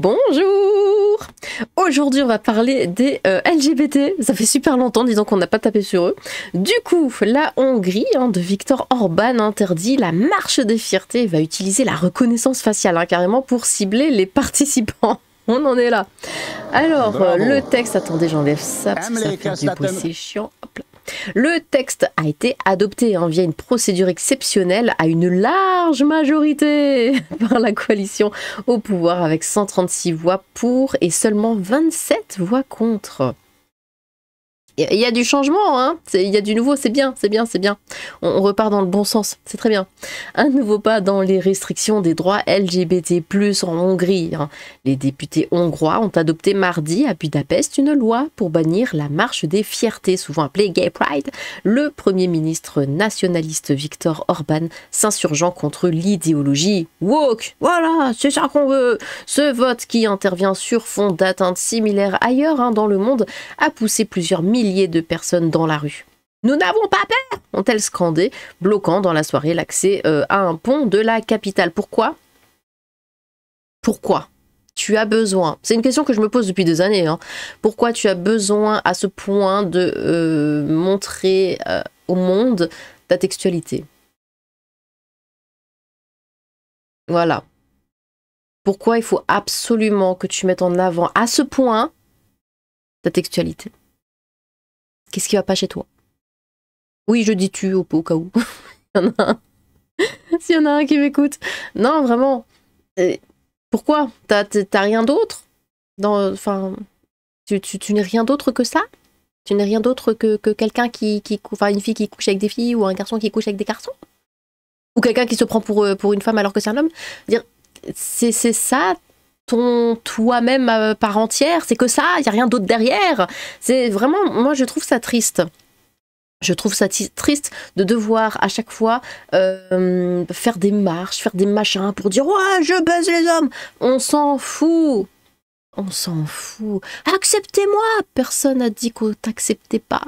Bonjour! Aujourd'hui, on va parler des LGBT. Ça fait super longtemps, disons qu'on n'a pas tapé sur eux. Du coup, la Hongrie de Viktor Orban interdit la marche des fiertés et va utiliser la reconnaissance faciale carrément pour cibler les participants. On en est là. Alors, le texte... Attendez, j'enlève ça parce que ça fait du bruit, c'est chiant. Hop là. Le texte a été adopté via une procédure exceptionnelle à une large majorité par la coalition au pouvoir avec 136 voix pour et seulement 27 voix contre. Il y a du changement, il y a du nouveau, c'est bien, c'est bien, c'est bien. On repart dans le bon sens, c'est très bien. Un nouveau pas dans les restrictions des droits LGBT+, en Hongrie. Les députés hongrois ont adopté mardi à Budapest une loi pour bannir la marche des fiertés, souvent appelée Gay Pride. Le Premier ministre nationaliste Viktor Orban s'insurgeant contre l'idéologie woke. Voilà, c'est ça qu'on veut. Ce vote qui intervient sur fond d'atteintes similaires ailleurs dans le monde a poussé plusieurs milliers de personnes dans la rue. Nous n'avons pas peur, ont-elles scandé, bloquant dans la soirée l'accès à un pont de la capitale. Pourquoi? Pourquoi tu as besoin, c'est une question que je me pose depuis des années, pourquoi tu as besoin à ce point de montrer au monde ta textualité? Voilà. Pourquoi il faut absolument que tu mettes en avant à ce point ta textualité? Qu'est-ce qui va pas chez toi? Oui, je dis tu au cas où. S'il y en a un qui m'écoute. Non, vraiment. Pourquoi? T'as rien d'autre? Enfin, tu n'es rien d'autre que ça? Tu n'es rien d'autre que quelqu'un enfin, une fille qui couche avec des filles ou un garçon qui couche avec des garçons? Ou quelqu'un qui se prend pour une femme alors que c'est un homme? C'est ça ton toi-même par entière, c'est que ça, il n'y a rien d'autre derrière. C'est vraiment, moi je trouve ça triste. Je trouve ça triste de devoir à chaque fois faire des marches, faire des machins pour dire « Ouais, je baise les hommes !» On s'en fout. On s'en fout. Acceptez-moi. Personne n'a dit qu'on t'acceptait pas.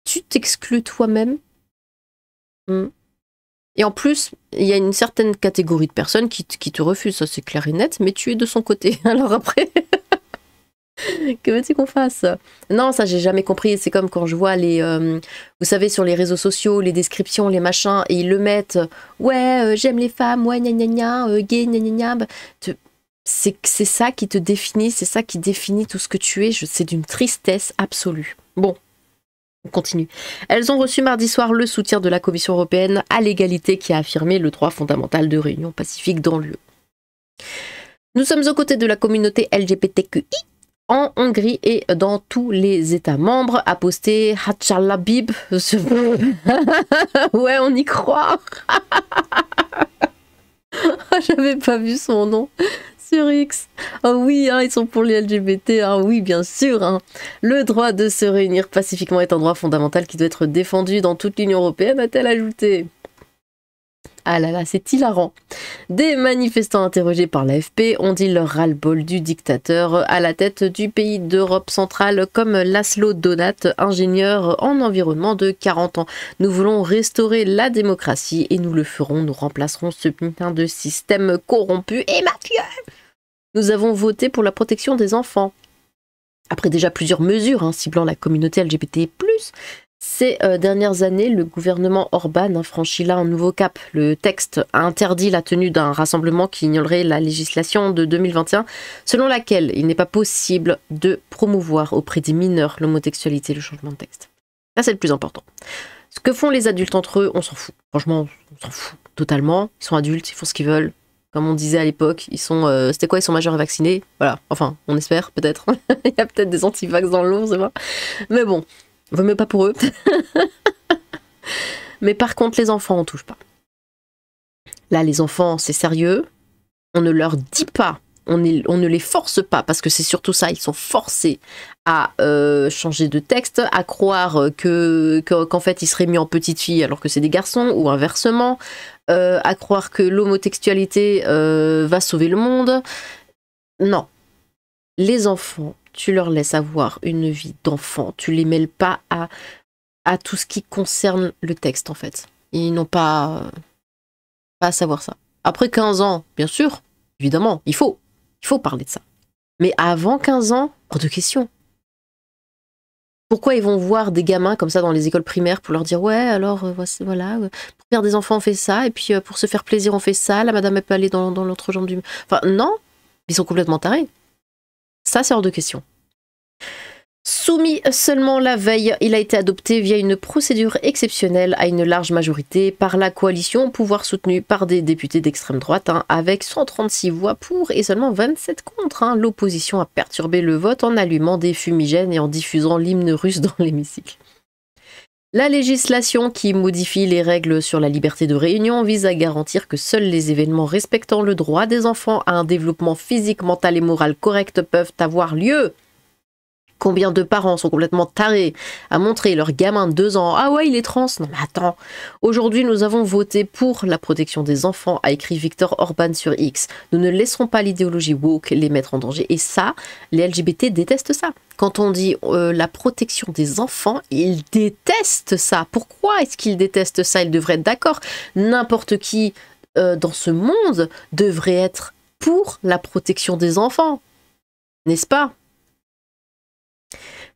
Tu t'exclus toi-même. Et en plus, il y a une certaine catégorie de personnes qui te refusent, ça c'est clair et net, mais tu es de son côté. Alors après, que veux-tu qu'on fasse? Non, ça j'ai jamais compris. C'est comme quand je vois les, vous savez, sur les réseaux sociaux, les descriptions, les machins, et ils le mettent. Ouais, j'aime les femmes, ouais, gna gna gna, gay, gna gna gna. C'est ça qui te définit, c'est ça qui définit tout ce que tu es. C'est d'une tristesse absolue. Bon. On continue. Elles ont reçu mardi soir le soutien de la Commission européenne à l'égalité qui a affirmé le droit fondamental de réunion pacifique dans l'UE. Nous sommes aux côtés de la communauté LGBTQI en Hongrie et dans tous les États membres, a posté Hatchalabib. Ouais, on y croit. J'avais pas vu son nom sur X. Ah oui, ils sont pour les LGBT. Ah oui, bien sûr. Le droit de se réunir pacifiquement est un droit fondamental qui doit être défendu dans toute l'Union européenne, a-t-elle ajouté. Ah là là, c'est hilarant. Des manifestants interrogés par l'AFP ont dit leur ras-le-bol du dictateur à la tête du pays d'Europe centrale comme Laszlo Donat, ingénieur en environnement de 40 ans. Nous voulons restaurer la démocratie et nous le ferons. Nous remplacerons ce putain de système corrompu et mafieux. Nous avons voté pour la protection des enfants. Après déjà plusieurs mesures ciblant la communauté LGBT+, ces dernières années, le gouvernement Orban franchit là un nouveau cap. Le texte a interdit la tenue d'un rassemblement qui ignorerait la législation de 2021, selon laquelle il n'est pas possible de promouvoir auprès des mineurs l'homosexualité, le changement de texte. Là, c'est le plus important. Ce que font les adultes entre eux, on s'en fout. Franchement, on s'en fout totalement. Ils sont adultes, ils font ce qu'ils veulent. Comme on disait à l'époque, ils sont... c'était quoi? Ils sont majeurs et vaccinés. Voilà, enfin, on espère, peut-être. Il y a peut-être des anti-vax dans l'eau, c'est pas. Mais bon, vaut mieux pas pour eux. Mais par contre, les enfants, on touche pas. Là, les enfants, c'est sérieux. On ne leur dit pas, on ne les force pas, parce que c'est surtout ça, ils sont forcés à changer de texte, à croire qu'en fait, ils seraient mis en petite fille alors que c'est des garçons, ou inversement, à croire que l'homosexualité va sauver le monde. Non. Les enfants, tu leur laisses avoir une vie d'enfant, tu les mêles pas à tout ce qui concerne le texte, en fait. Ils n'ont pas à savoir ça. Après 15 ans, bien sûr, évidemment, il faut. Il faut parler de ça. Mais avant 15 ans, hors de question. Pourquoi ils vont voir des gamins comme ça dans les écoles primaires pour leur dire ouais alors voilà pour faire des enfants on fait ça et puis pour se faire plaisir on fait ça, la madame elle peut aller dans l'autre jambe du... Enfin non, ils sont complètement tarés. Ça c'est hors de question. Soumis seulement la veille, il a été adopté via une procédure exceptionnelle à une large majorité par la coalition au pouvoir soutenue par des députés d'extrême droite, avec 136 voix pour et seulement 27 contre. L'opposition a perturbé le vote en allumant des fumigènes et en diffusant l'hymne russe dans l'hémicycle. La législation qui modifie les règles sur la liberté de réunion vise à garantir que seuls les événements respectant le droit des enfants à un développement physique, mental et moral correct peuvent avoir lieu. Combien de parents sont complètement tarés à montrer leur gamin de 2 ans « Ah ouais, il est trans !» Non mais attends. Aujourd'hui, nous avons voté pour la protection des enfants, a écrit Viktor Orban sur X. Nous ne laisserons pas l'idéologie woke les mettre en danger. Et ça, les LGBT détestent ça. Quand on dit la protection des enfants, ils détestent ça. Pourquoi est-ce qu'ils détestent ça? Ils devraient être d'accord. N'importe qui dans ce monde devrait être pour la protection des enfants. N'est-ce pas?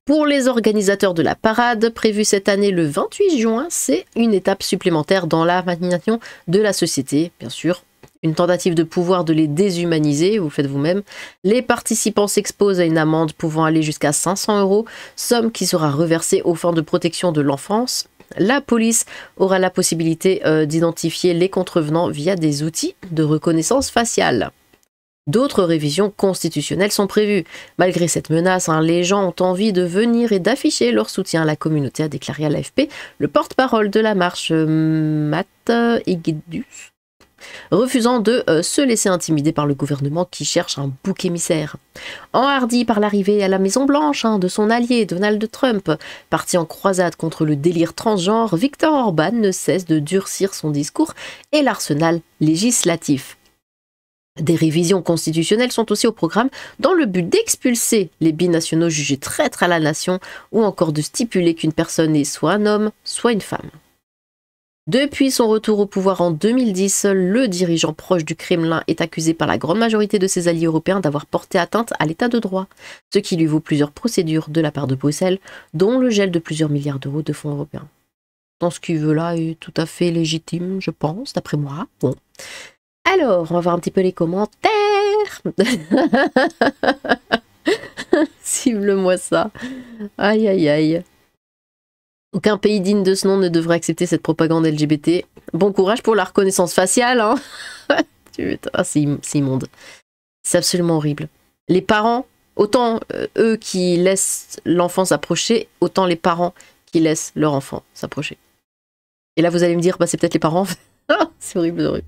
Pour les organisateurs de la parade, prévue cette année le 28 juin, c'est une étape supplémentaire dans la vaccination de la société, bien sûr. Une tentative de pouvoir de les déshumaniser, vous le faites vous-même. Les participants s'exposent à une amende pouvant aller jusqu'à 500 €, somme qui sera reversée aux fins de protection de l'enfance. La police aura la possibilité d'identifier les contrevenants via des outils de reconnaissance faciale. D'autres révisions constitutionnelles sont prévues. Malgré cette menace, les gens ont envie de venir et d'afficher leur soutien à la communauté, a déclaré à l'AFP le porte-parole de la marche, Matt Egedus, refusant de se laisser intimider par le gouvernement qui cherche un bouc émissaire. Enhardi par l'arrivée à la Maison-Blanche de son allié Donald Trump, parti en croisade contre le délire transgenre, Viktor Orban ne cesse de durcir son discours et l'arsenal législatif. Des révisions constitutionnelles sont aussi au programme dans le but d'expulser les binationaux jugés traîtres à la nation ou encore de stipuler qu'une personne est soit un homme, soit une femme. Depuis son retour au pouvoir en 2010, le dirigeant proche du Kremlin est accusé par la grande majorité de ses alliés européens d'avoir porté atteinte à l'état de droit, ce qui lui vaut plusieurs procédures de la part de Bruxelles, dont le gel de plusieurs milliards d'euros de fonds européens. Dans ce qu'il veut là est tout à fait légitime, je pense, d'après moi. Bon. Alors, on va voir un petit peu les commentaires. Cible-moi ça. Aïe, aïe, aïe. Aucun pays digne de ce nom ne devrait accepter cette propagande LGBT. Bon courage pour la reconnaissance faciale. Ah, c'est immonde. C'est absolument horrible. Les parents, autant eux qui laissent l'enfant s'approcher, autant les parents qui laissent leur enfant s'approcher. Et là, vous allez me dire, bah, c'est peut-être les parents. C'est horrible, horrible.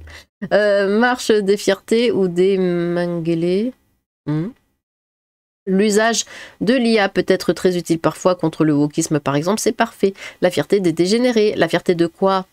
Marche des fiertés ou des Mengele. L'usage de l'IA peut être très utile parfois contre le wokisme, par exemple, c'est parfait. La fierté des dégénérés. La fierté de quoi?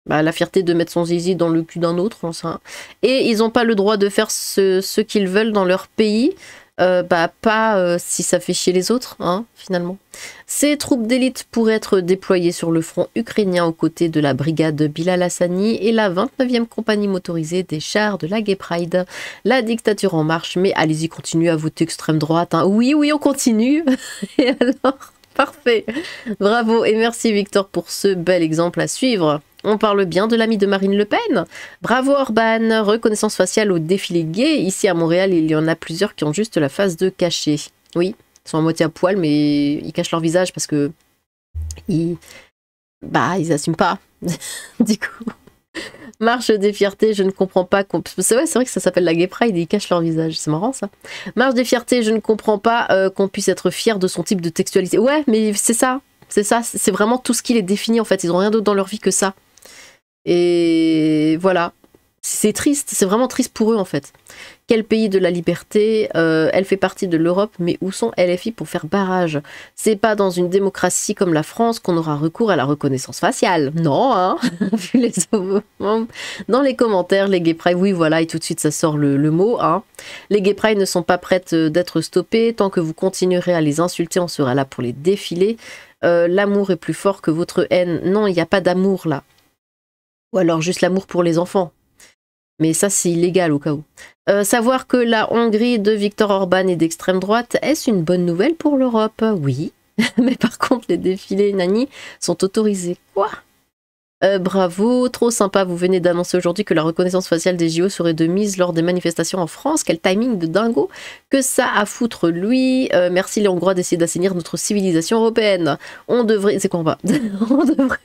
La fierté de mettre son zizi dans le cul d'un autre. Enfin. Et ils n'ont pas le droit de faire ce qu'ils veulent dans leur pays. Pas si ça fait chier les autres, finalement. Ces troupes d'élite pourraient être déployées sur le front ukrainien aux côtés de la brigade Bilal Hassani et la 29e compagnie motorisée des chars de la Gay Pride. La dictature en marche, mais allez-y, continuez à voter extrême droite. Oui, on continue. Et alors, parfait. Bravo et merci Victor pour ce bel exemple à suivre. On parle bien de l'ami de Marine Le Pen. Bravo Orban, reconnaissance faciale au défilé gay. Ici à Montréal, il y en a plusieurs qui ont juste la face de cachée. Oui, ils sont à moitié à poil, mais ils cachent leur visage parce que ils assument pas. Du coup, marche des fiertés, je ne comprends pas. C'est vrai que ça s'appelle la Gay Pride et ils cachent leur visage. C'est marrant ça. Marche des fiertés, je ne comprends pas qu'on puisse être fier de son type de textualité. Ouais, mais c'est ça. C'est vraiment tout ce qui les définit en fait. Ils n'ont rien d'autre dans leur vie que ça. Et voilà, c'est triste, c'est vraiment triste pour eux en fait. Quel pays de la liberté? Elle fait partie de l'Europe, mais où sont LFI pour faire barrage? C'est pas dans une démocratie comme la France qu'on aura recours à la reconnaissance faciale. Non, vu les dans les commentaires, les gay pride, oui voilà, et tout de suite ça sort le mot. Les gay pride ne sont pas prêtes d'être stoppées. Tant que vous continuerez à les insulter, on sera là pour les défiler. L'amour est plus fort que votre haine. Non, il n'y a pas d'amour là. Ou alors juste l'amour pour les enfants. Mais ça, c'est illégal au cas où. Savoir que la Hongrie de Viktor Orban est d'extrême droite, est-ce une bonne nouvelle pour l'Europe? Oui. Mais par contre, les défilés Nani sont autorisés. Quoi? Bravo, trop sympa. Vous venez d'annoncer aujourd'hui que la reconnaissance faciale des JO serait de mise lors des manifestations en France. Quel timing de dingo. Que ça à foutre, lui. Merci les Hongrois d'essayer d'assainir notre civilisation européenne. On devrait... C'est quoi en bas? On devrait...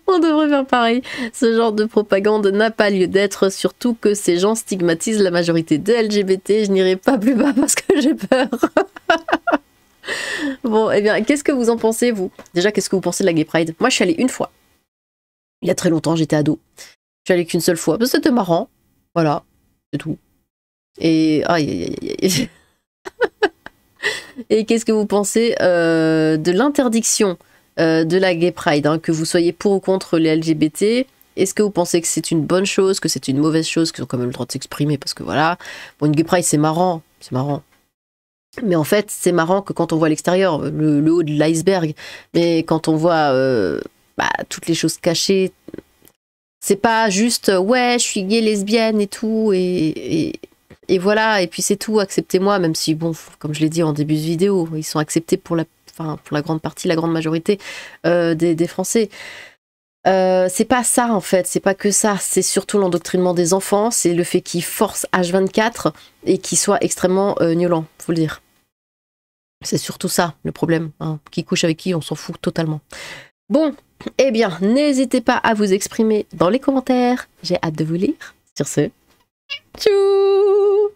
On devrait faire pareil. Ce genre de propagande n'a pas lieu d'être, surtout que ces gens stigmatisent la majorité des LGBT. Je n'irai pas plus bas parce que j'ai peur. Bon, eh bien, qu'est-ce que vous en pensez, vous? Déjà, qu'est-ce que vous pensez de la Gay Pride? Moi, je suis allée une fois. Il y a très longtemps, j'étais ado. Je suis allée qu'une seule fois. C'était marrant. Voilà, c'est tout. Et... Aïe, aïe, aïe. Et qu'est-ce que vous pensez de l'interdiction de la Gay Pride, hein, que vous soyez pour ou contre les LGBT? Est-ce que vous pensez que c'est une bonne chose, que c'est une mauvaise chose, qu'ils ont quand même le droit de s'exprimer? Parce que voilà, bon, une Gay Pride, c'est marrant. Mais en fait, c'est marrant que quand on voit l'extérieur, le haut de l'iceberg, mais quand on voit toutes les choses cachées, c'est pas juste ouais, je suis gay, lesbienne et tout, et voilà, et puis c'est tout, acceptez-moi, même si, bon, comme je l'ai dit en début de vidéo, ils sont acceptés pour la grande partie, la grande majorité des Français. C'est pas ça en fait, c'est pas que ça, c'est surtout l'endoctrinement des enfants, c'est le fait qu'ils forcent H24 et qu'ils soient extrêmement violents, faut le dire. C'est surtout ça le problème, hein. Qui couche avec qui, on s'en fout totalement. Bon, eh bien, n'hésitez pas à vous exprimer dans les commentaires, j'ai hâte de vous lire. Sur ce, tchou!